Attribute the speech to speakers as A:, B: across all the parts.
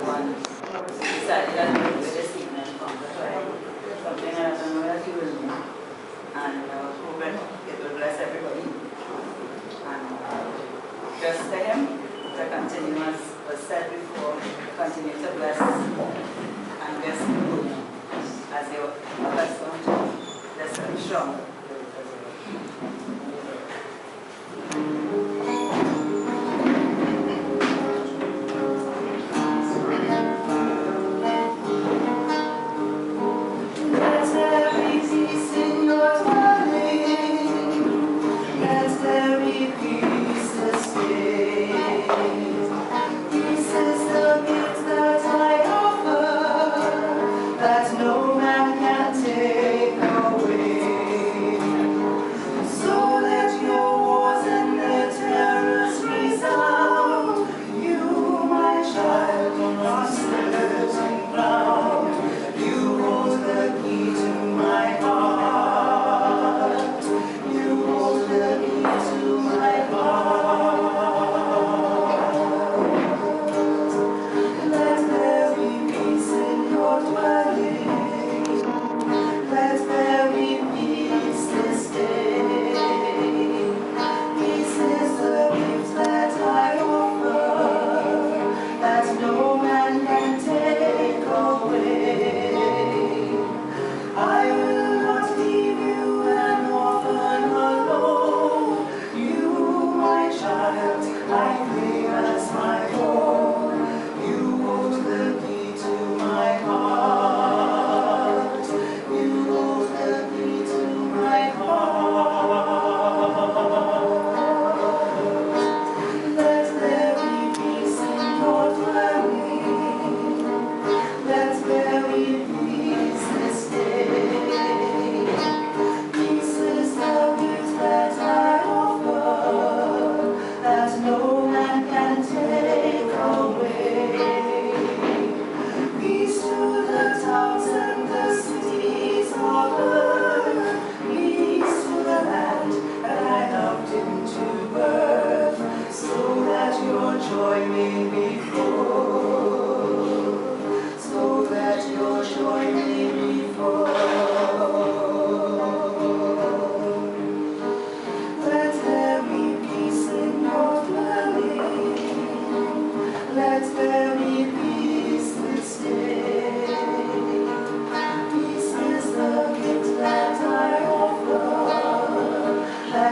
A: one decided that he would do this evening from the tribe, something I don't know that he will do, and hope that it will bless everybody. And just to him, to continue as was said before, continue to bless and bless people as they were accustomed to. Bless them strong.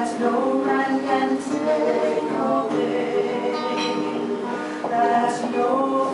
B: No man can take away, that no